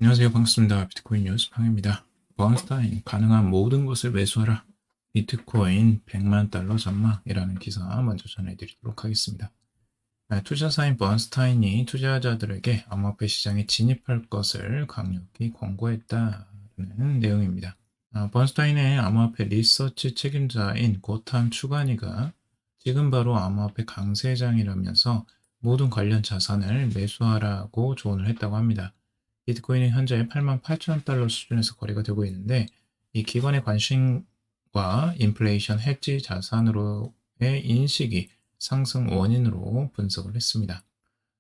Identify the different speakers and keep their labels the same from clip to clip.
Speaker 1: 안녕하세요. 반갑습니다. 비트코인 뉴스 팡입니다. 버언스타인 가능한 모든 것을 매수하라. 비트코인 100만 달러 전망이라는 기사 먼저 전해드리도록 하겠습니다. 투자사인 버언스타인이 투자자들에게 암호화폐 시장에 진입할 것을 강력히 권고했다는 내용입니다. 버언스타인의 암호화폐 리서치 책임자인 고탐 추가니가 지금 바로 암호화폐 강세장이라면서 모든 관련 자산을 매수하라고 조언을 했다고 합니다. 비트코인은 현재 88,000달러 수준에서 거래가 되고 있는데 이 기관의 관심과 인플레이션 해지 자산으로의 인식이 상승 원인으로 분석을 했습니다.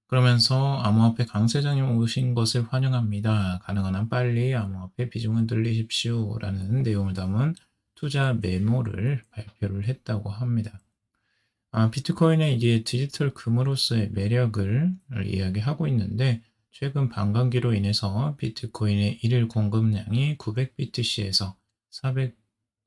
Speaker 1: 그러면서 암호화폐 강세장이 오신 것을 환영합니다. 가능한 한 빨리 암호화폐 비중을 늘리십시오. 라는 내용을 담은 투자 메모를 발표를 했다고 합니다. 비트코인의 이제 디지털 금으로서의 매력을 이야기하고 있는데 최근 반감기로 인해서 비트코인의 일일 공급량이 900BTC에서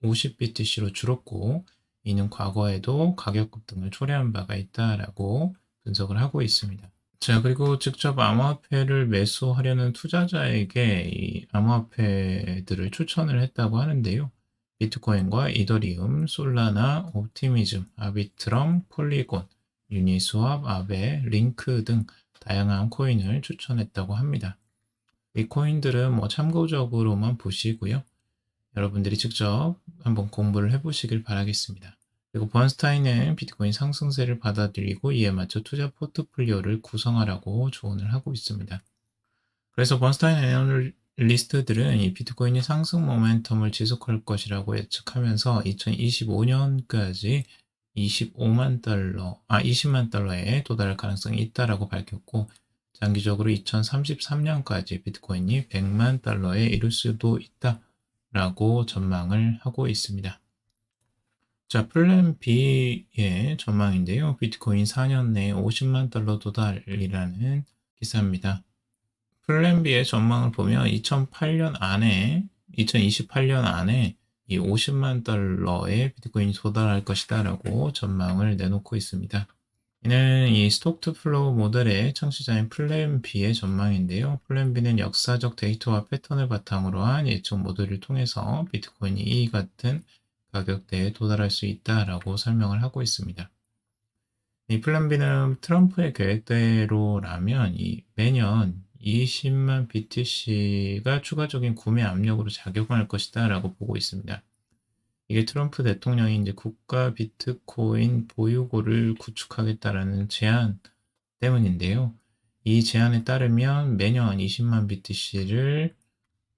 Speaker 1: 450BTC로 줄었고 이는 과거에도 가격 급등을 초래한 바가 있다라고 분석을 하고 있습니다. 자, 그리고 직접 암호화폐를 매수하려는 투자자에게 이 암호화폐들을 추천을 했다고 하는데요. 비트코인과 이더리움, 솔라나, 옵티미즘, 아비트럼, 폴리곤, 유니스왑, 아베, 링크 등 다양한 코인을 추천했다고 합니다. 이 코인들은 참고적으로만 보시고요. 여러분들이 직접 한번 공부를 해보시길 바라겠습니다. 그리고 번스타인은 비트코인 상승세를 받아들이고 이에 맞춰 투자 포트폴리오를 구성하라고 조언을 하고 있습니다. 그래서 번스타인 애널리스트들은 이 비트코인이 상승 모멘텀을 지속할 것이라고 예측하면서 2025년까지 20만 달러에 도달할 가능성이 있다라고 밝혔고 장기적으로 2033년까지 비트코인이 100만 달러에 이를 수도 있다라고 전망을 하고 있습니다. 자, 플랜 B의 전망인데요. 비트코인 4년 내에 50만 달러 도달이라는 기사입니다. 플랜 B의 전망을 보면 2028년 안에 이 50만 달러의 비트코인이 도달할 것이다 라고 전망을 내놓고 있습니다. 이는 이 스톡 투 플로우 모델의 창시자인 플랜 B의 전망인데요. 플랜 B는 역사적 데이터와 패턴을 바탕으로 한 예측 모델을 통해서 비트코인이 이 같은 가격대에 도달할 수 있다라고 설명을 하고 있습니다. 이 플랜 B는 트럼프의 계획대로라면 이 매년 20만 BTC가 추가적인 구매 압력으로 작용할 것이다 라고 보고 있습니다. 이게 트럼프 대통령이 이제 국가 비트코인 보유고를 구축하겠다라는 제안 때문인데요. 이 제안에 따르면 매년 20만 BTC를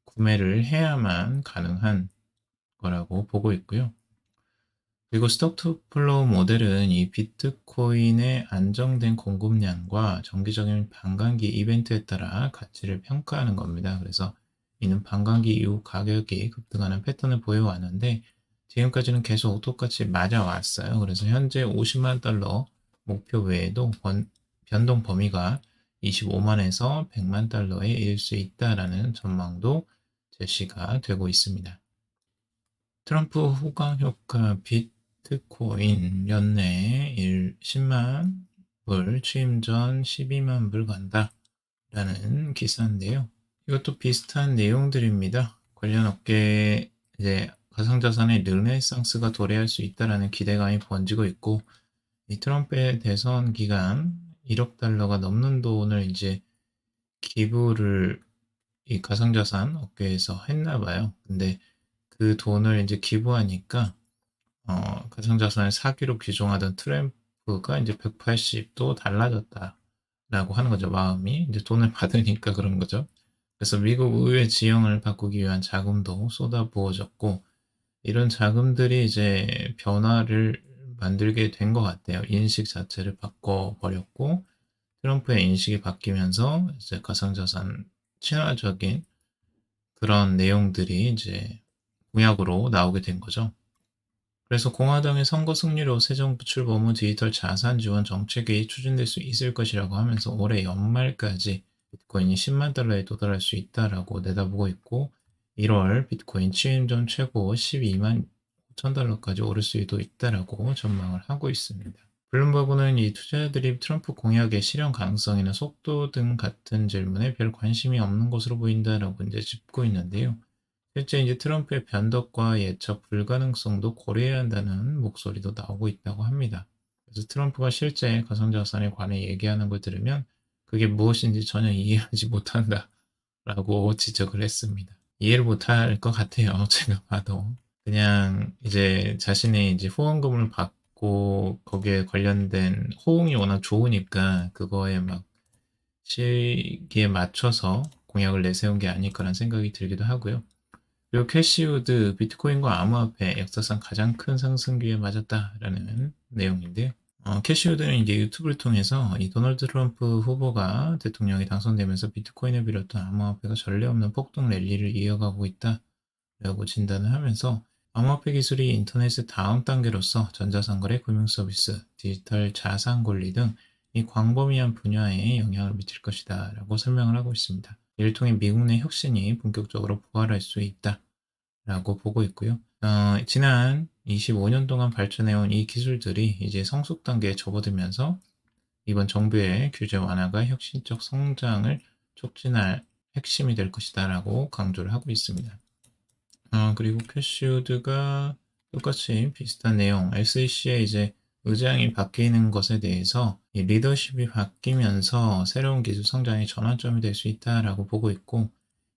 Speaker 1: 구매를 해야만 가능한 거라고 보고 있고요. 그리고 스톡 투 플로우 모델은 이 비트코인의 안정된 공급량과 정기적인 반감기 이벤트에 따라 가치를 평가하는 겁니다. 그래서 이는 반감기 이후 가격이 급등하는 패턴을 보여왔는데 지금까지는 계속 똑같이 맞아왔어요. 그래서 현재 50만 달러 목표 외에도 변동 범위가 25만에서 100만 달러에 이를 수 있다라는 전망도 제시가 되고 있습니다. 트럼프 호강 효과 비트코인 연내 10만 불 취임 전 12만 불 간다 라는 기사인데요. 이것도 비슷한 내용들입니다. 관련 업계에 이제 가상자산의 르네상스가 도래할 수 있다라는 기대감이 번지고 있고 이 트럼프의 대선 기간 1억 달러가 넘는 돈을 이제 기부를 이 가상자산 업계에서 했나 봐요. 근데 그 돈을 이제 기부하니까 가상자산을 사기로 규정하던 트럼프가 이제 180도 달라졌다라고 하는 거죠. 마음이 이제 돈을 받으니까 그런 거죠. 그래서 미국 의회 지형을 바꾸기 위한 자금도 쏟아부어졌고 이런 자금들이 이제 변화를 만들게 된 것 같아요. 인식 자체를 바꿔버렸고 트럼프의 인식이 바뀌면서 이제 가상자산 친화적인 그런 내용들이 이제 공약으로 나오게 된 거죠. 그래서 공화당의 선거 승리로 새 정부 출범 후 디지털 자산 지원 정책이 추진될 수 있을 것이라고 하면서 올해 연말까지 비트코인이 10만 달러에 도달할 수 있다라고 내다보고 있고 1월 비트코인 취임 전 최고 12만 5천 달러까지 오를 수도 있다라고 전망을 하고 있습니다. 블룸버그는 이 투자자들이 트럼프 공약의 실현 가능성이나 속도 등 같은 질문에 별 관심이 없는 것으로 보인다라고 이제 짚고 있는데요. 실제 이제 트럼프의 변덕과 예측 불가능성도 고려해야 한다는 목소리도 나오고 있다고 합니다. 그래서 트럼프가 실제 가상자산에 관해 얘기하는 걸 들으면 그게 무엇인지 전혀 이해하지 못한다라고 지적을 했습니다. 이해를 못할 것 같아요. 제가 봐도. 그냥 이제 자신이 이제 후원금을 받고 거기에 관련된 호응이 워낙 좋으니까 그거에 막 시기에 맞춰서 공약을 내세운 게 아닐까라는 생각이 들기도 하고요. 그리고 캐시우드 비트코인과 암호화폐 역사상 가장 큰 상승기에 맞았다라는 내용인데요. 캐시우드는 이제 유튜브를 통해서 이 도널드 트럼프 후보가 대통령이 당선되면서 비트코인을 비롯한 암호화폐가 전례 없는 폭등 랠리를 이어가고 있다라고 진단을 하면서 암호화폐 기술이 인터넷의 다음 단계로서 전자상거래, 금융서비스, 디지털 자산 권리 등 이 광범위한 분야에 영향을 미칠 것이다 라고 설명을 하고 있습니다. 이를 통해 미국 내 혁신이 본격적으로 부활할 수 있다 라고 보고 있고요. 지난 25년 동안 발전해온 이 기술들이 이제 성숙 단계에 접어들면서 이번 정부의 규제 완화가 혁신적 성장을 촉진할 핵심이 될 것이다 라고 강조를 하고 있습니다. 그리고 캐시우드가 똑같이 비슷한 내용, SEC의 이제 의장이 바뀌는 것에 대해서 이 리더십이 바뀌면서 새로운 기술 성장의 전환점이 될 수 있다라고 보고 있고,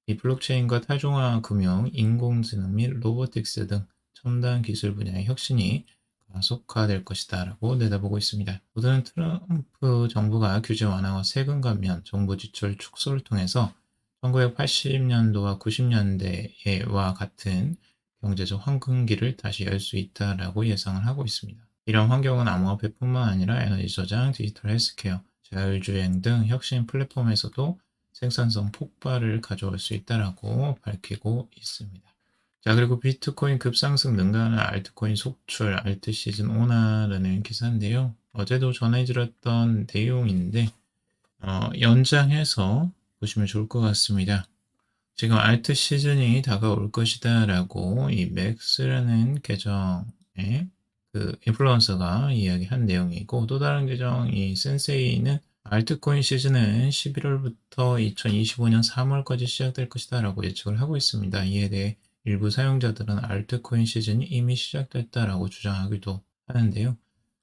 Speaker 1: 이 블록체인과 타종화 금융, 인공지능 및 로보틱스 등 첨단 기술 분야의 혁신이 가속화될 것이다라고 내다보고 있습니다. 모든 트럼프 정부가 규제 완화와 세금 감면, 정부 지출 축소를 통해서 1980년도와 90년대와 같은 경제적 황금기를 다시 열 수 있다라고 예상을 하고 있습니다. 이런 환경은 암호화폐뿐만 아니라 에너지 저장, 디지털 헬스케어, 자율주행 등 혁신 플랫폼에서도 생산성 폭발을 가져올 수 있다라고 밝히고 있습니다. 자, 그리고 비트코인 급상승 능가하는 알트코인 속출, 알트 시즌 오나라는 기사인데요. 어제도 전해드렸던 내용인데, 연장해서 보시면 좋을 것 같습니다. 지금 알트 시즌이 다가올 것이다 라고 이 맥스라는 계정의 그 인플루언서가 이야기한 내용이고, 또 다른 계정 이 센세이는 알트코인 시즌은 11월부터 2025년 3월까지 시작될 것이다 라고 예측을 하고 있습니다. 이에 대해 일부 사용자들은 알트코인 시즌이 이미 시작됐다라고 주장하기도 하는데요.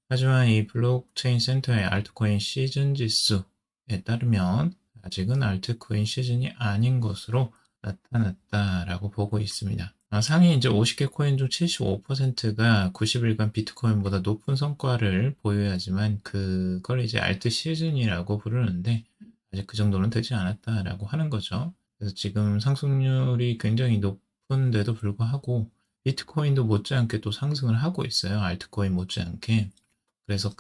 Speaker 1: 하지만 이 블록체인 센터의 알트코인 시즌 지수에 따르면 아직은 알트코인 시즌이 아닌 것으로 나타났다라고 보고 있습니다. 상위 이제 50개 코인 중 75%가 90일간 비트코인보다 높은 성과를 보여야지만 그걸 이제 알트 시즌이라고 부르는데 아직 그 정도는 되지 않았다라고 하는 거죠. 그래서 지금 상승률이 굉장히 높은데도 불구하고 비트코인도 못지않게 또 상승을 하고 있어요. 알트코인 못지않게. 그래서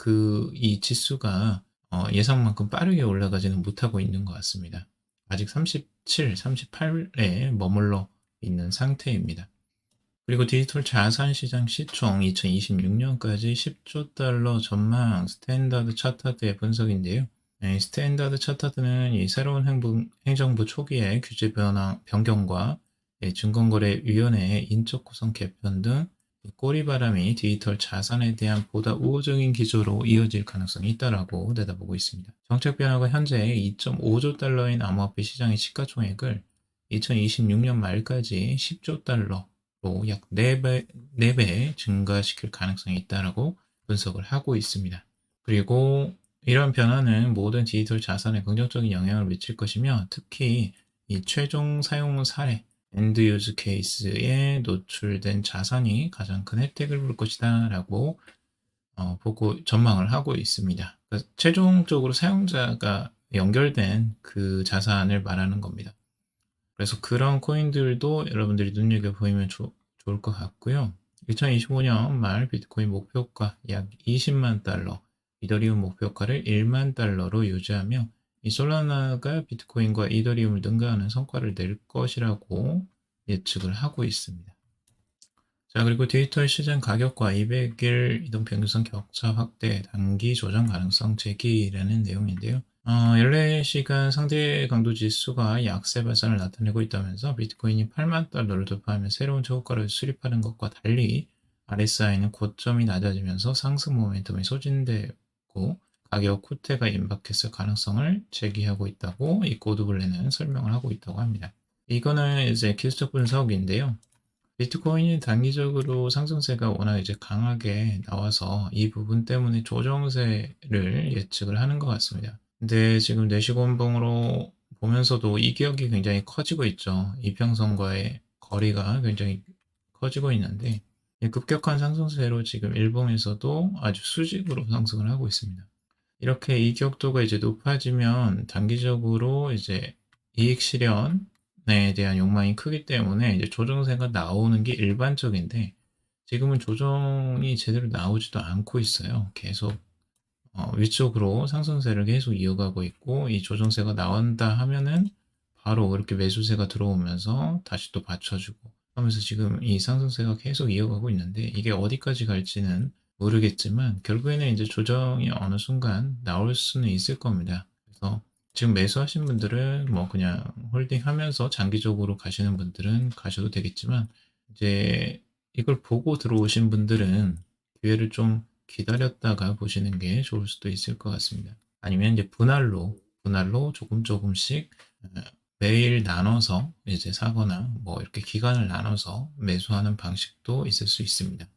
Speaker 1: 이 지수가 예상만큼 빠르게 올라가지는 못하고 있는 것 같습니다. 아직 37, 38에 머물러 있는 상태입니다. 그리고 디지털 자산 시장 시총 2026년까지 10조 달러 전망 스탠다드 차타드의 분석인데요. 스탠다드 차타드는 이 새로운 행정부 초기의 규제 변경과 증권거래위원회의 인적 구성 개편 등 꼬리바람이 디지털 자산에 대한 보다 우호적인 기조로 이어질 가능성이 있다라고 내다보고 있습니다. 정책 변화가 현재 2.5조 달러인 암호화폐 시장의 시가총액을 2026년 말까지 10조 달러로 약 4배 증가시킬 가능성이 있다라고 분석을 하고 있습니다. 그리고 이런 변화는 모든 디지털 자산에 긍정적인 영향을 미칠 것이며, 특히 이 최종 사용 사례 엔드 유즈 케이스에 노출된 자산이 가장 큰 혜택을 볼 것이다 라고 보고 전망을 하고 있습니다. 그래서 최종적으로 사용자가 연결된 그 자산을 말하는 겁니다. 그래서 그런 코인들도 여러분들이 눈여겨보면 좋을 것 같고요. 2025년 말 비트코인 목표가 약 20만 달러, 이더리움 목표가를 1만 달러로 유지하며 이 솔라나가 비트코인과 이더리움을 능가하는 성과를 낼 것이라고 예측을 하고 있습니다. 자, 그리고 디지털 시장 가격과 200일 이동평균선 격차 확대, 단기 조정 가능성 제기라는 내용인데요. 14시간 상대 강도 지수가 약세 발산을 나타내고 있다면서 비트코인이 8만 달러를 돌파하면 새로운 저고가를 수립하는 것과 달리 RSI는 고점이 낮아지면서 상승 모멘텀이 소진돼 있고 가격 후퇴가 임박했을 가능성을 제기하고 있다고 이 코드블레는 설명을 하고 있다고 합니다. 이거는 이제 기술적 분석인데요. 비트코인이 단기적으로 상승세가 워낙 이제 강하게 나와서 이 부분 때문에 조정세를 예측을 하는 것 같습니다. 근데 지금 내시권봉으로 보면서도 이격이 굉장히 커지고 있죠. 이평선과의 거리가 굉장히 커지고 있는데 급격한 상승세로 지금 일봉에서도 아주 수직으로 상승을 하고 있습니다. 이렇게 이격도가 이제 높아지면 단기적으로 이제 이익 실현에 대한 욕망이 크기 때문에 이제 조정세가 나오는 게 일반적인데 지금은 조정이 제대로 나오지도 않고 있어요. 계속 위쪽으로 상승세를 계속 이어가고 있고 이 조정세가 나온다 하면은 바로 이렇게 매수세가 들어오면서 다시 또 받쳐주고 하면서 지금 이 상승세가 계속 이어가고 있는데 이게 어디까지 갈지는 모르겠지만 결국에는 이제 조정이 어느 순간 나올 수는 있을 겁니다. 그래서 지금 매수하신 분들은 뭐 그냥 홀딩 하면서 장기적으로 가시는 분들은 가셔도 되겠지만 이제 이걸 보고 들어오신 분들은 기회를 좀 기다렸다가 보시는 게 좋을 수도 있을 것 같습니다. 아니면 이제 분할로 조금씩 매일 나눠서 이제 사거나 뭐 이렇게 기간을 나눠서 매수하는 방식도 있을 수 있습니다.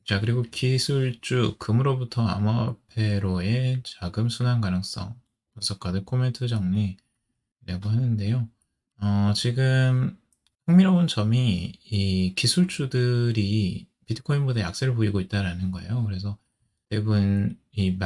Speaker 1: 자, 그리고 기술주 금으로부터 암호화폐로의 자금 순환 가능성 분석카드 코멘트 정리라고 하는데요. 지금 흥미로운 점이 이 기술주들이 비트코인보다 약세를 보이고 있다라는 거예요. 그래서 대부분 이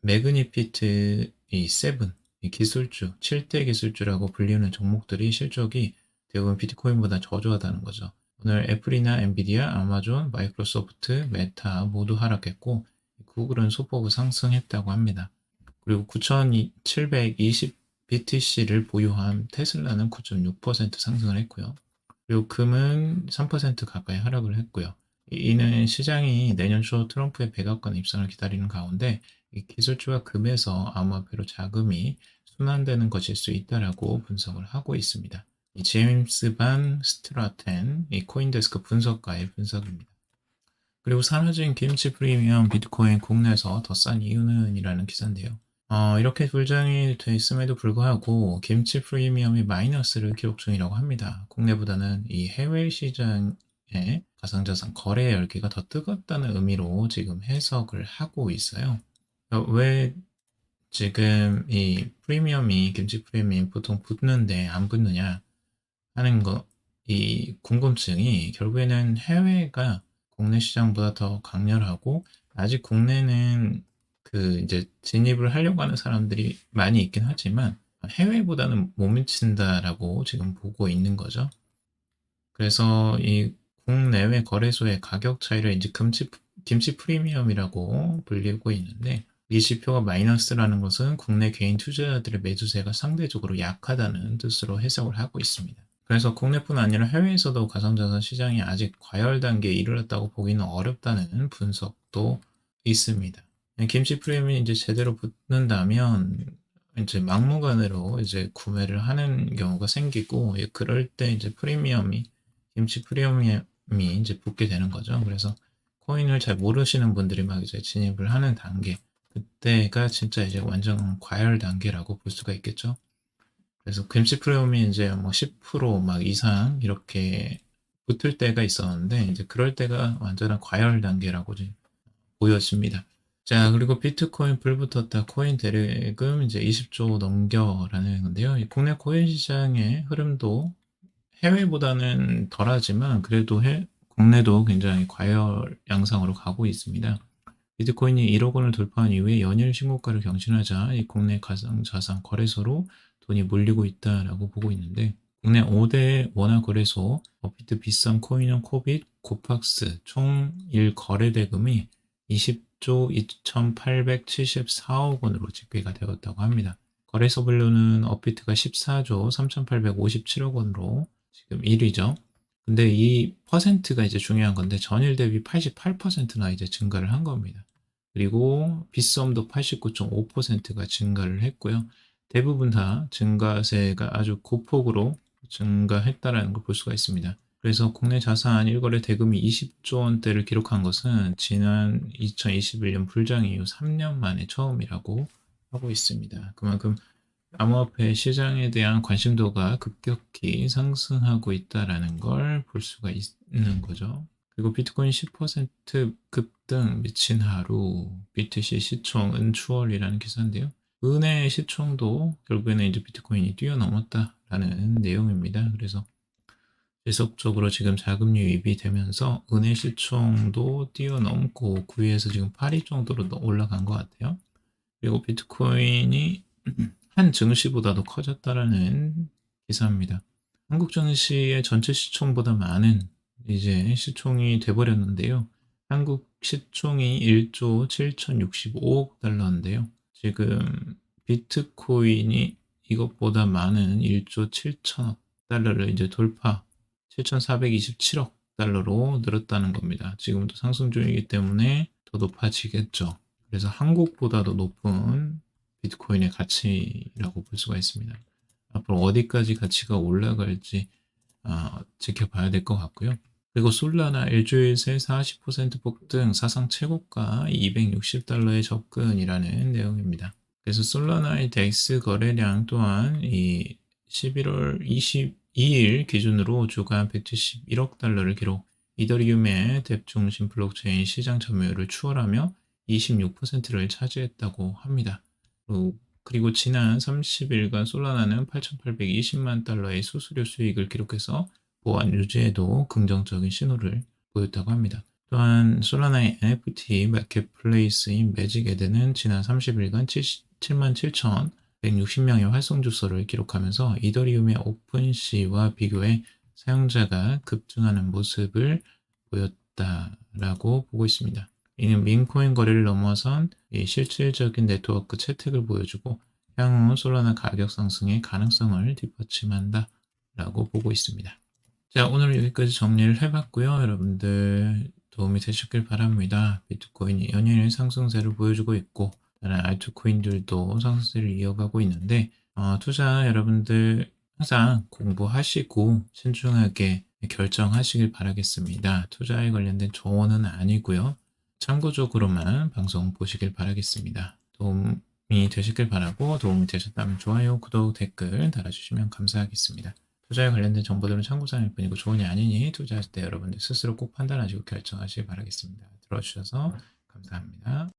Speaker 1: 매그니피트 이 세븐 이 기술주 7대 기술주라고 불리는 종목들이 실적이 대부분 비트코인보다 저조하다는 거죠. 오늘 애플이나 엔비디아, 아마존, 마이크로소프트, 메타 모두 하락했고 구글은 소폭 상승했다고 합니다. 그리고 9,720 BTC를 보유한 테슬라는 9.6% 상승을 했고요. 그리고 금은 3% 가까이 하락을 했고요. 이는 시장이 내년 초 트럼프의 백악관 입성을 기다리는 가운데 이 기술주와 금에서 암호화폐로 자금이 순환되는 것일 수 있다라고 분석을 하고 있습니다. 이 제임스 반 스트라텐 이 코인데스크 분석가의 분석입니다. 그리고 사라진 김치 프리미엄 비트코인 국내에서 더 싼 이유는 이라는 기사인데요. 이렇게 불장이 돼 있음에도 불구하고 김치 프리미엄이 마이너스를 기록 중이라고 합니다. 국내보다는 이 해외 시장의 가상자산 거래 열기가 더 뜨겁다는 의미로 지금 해석을 하고 있어요. 왜 지금 이 프리미엄이 김치 프리미엄 보통 붙는데 안 붙느냐 하는 거, 이 궁금증이 결국에는 해외가 국내 시장보다 더 강렬하고 아직 국내는 그 이제 진입을 하려고 하는 사람들이 많이 있긴 하지만 해외보다는 못 미친다라고 지금 보고 있는 거죠. 그래서 이 국내외 거래소의 가격 차이를 이제 김치 프리미엄이라고 불리고 있는데 이 지표가 마이너스라는 것은 국내 개인 투자자들의 매수세가 상대적으로 약하다는 뜻으로 해석을 하고 있습니다. 그래서 국내뿐 아니라 해외에서도 가상자산 시장이 아직 과열 단계에 이르렀다고 보기는 어렵다는 분석도 있습니다. 김치 프리미엄이 이제 제대로 붙는다면 이제 막무가내로 이제 구매를 하는 경우가 생기고 그럴 때 이제 김치 프리미엄이 이제 붙게 되는 거죠. 그래서 코인을 잘 모르시는 분들이 막 이제 진입을 하는 단계, 그때가 진짜 이제 완전 과열 단계라고 볼 수가 있겠죠. 그래서 김치 프리미엄이 이제 뭐 10% 이상 이렇게 붙을 때가 있었는데 이제 그럴 때가 완전한 과열 단계라고 보여집니다. 자, 그리고 비트코인 불 붙었다 코인 대리금 이제 20조 넘겨라는 건데요. 국내 코인 시장의 흐름도 해외보다는 덜하지만 그래도 국내도 굉장히 과열 양상으로 가고 있습니다. 비트코인이 1억 원을 돌파한 이후에 연일 신고가를 경신하자 이 국내 가상자산 거래소로 돈이 몰리고 있다라고 보고 있는데 국내 5대 원화 거래소 업비트, 비썸, 코인원, 코빗, 코팍스 총 1거래 대금이 20조 2,874억 원으로 집계가 되었다고 합니다. 거래소별로는 업비트가 14조 3,857억 원으로 지금 1위죠. 근데 이 퍼센트가 이제 중요한 건데 전일 대비 88%나 이제 증가를 한 겁니다. 그리고 빗썸도 89.5%가 증가를 했고요. 대부분 다 증가세가 아주 고폭으로 증가했다라는 걸 볼 수가 있습니다. 그래서 국내 자산 1거래 대금이 20조 원대를 기록한 것은 지난 2021년 불장 이후 3년 만에 처음이라고 하고 있습니다. 그만큼 암호화폐 시장에 대한 관심도가 급격히 상승하고 있다라는 걸 볼 수가 있는 거죠. 그리고 비트코인 10% 급등 미친 하루, BTC 시총 은추월이라는 기사인데요. 은의 시총도 결국에는 이제 비트코인이 뛰어넘었다라는 내용입니다. 그래서 지속적으로 지금 자금 유입이 되면서 은의 시총도 뛰어넘고 9위에서 지금 8위 정도로 올라간 것 같아요. 그리고 비트코인이 한 증시보다도 커졌다라는 기사입니다. 한국 증시의 전체 시총보다 많은 이제 시총이 돼버렸는데요. 한국 시총이 1조 7,065억 달러인데요. 지금 비트코인이 이것보다 많은 1조 7천억 달러를 이제 돌파, 7,427억 달러로 늘었다는 겁니다. 지금도 상승 중이기 때문에 더 높아지겠죠. 그래서 한국보다도 높은 비트코인의 가치라고 볼 수가 있습니다. 앞으로 어디까지 가치가 올라갈지 지켜봐야 될 것 같고요. 그리고 솔라나 일주일 새 40% 폭등, 사상 최고가 260달러에 접근이라는 내용입니다. 그래서 솔라나의 덱스 거래량 또한 이 11월 22일 기준으로 주간 171억 달러를 기록, 이더리움의 뎁 중심 블록체인 시장 점유율을 추월하며 26%를 차지했다고 합니다. 그리고 지난 30일간 솔라나는 8,820만 달러의 수수료 수익을 기록해서 보안 유지에도 긍정적인 신호를 보였다고 합니다. 또한 솔라나의 NFT 마켓플레이스인 매직에드는 지난 30일간 77,160명의 활성 주소를 기록하면서 이더리움의 오픈시와 비교해 사용자가 급증하는 모습을 보였다라고 보고 있습니다. 이는 민코인 거래를 넘어선 실질적인 네트워크 채택을 보여주고 향후 솔라나 가격 상승의 가능성을 뒷받침한다 라고 보고 있습니다. 자, 오늘 여기까지 정리를 해봤고요. 여러분들 도움이 되셨길 바랍니다. 비트코인이 연일 상승세를 보여주고 있고 다른 알트코인들도 상승세를 이어가고 있는데 투자 여러분들 항상 공부하시고 신중하게 결정하시길 바라겠습니다. 투자에 관련된 조언은 아니고요. 참고적으로만 방송 보시길 바라겠습니다. 도움이 되셨길 바라고 도움이 되셨다면 좋아요, 구독, 댓글 달아주시면 감사하겠습니다. 투자에 관련된 정보들은 참고사항일 뿐이고 조언이 아니니 투자하실 때 여러분들 스스로 꼭 판단하시고 결정하시길 바라겠습니다. 들어주셔서 감사합니다.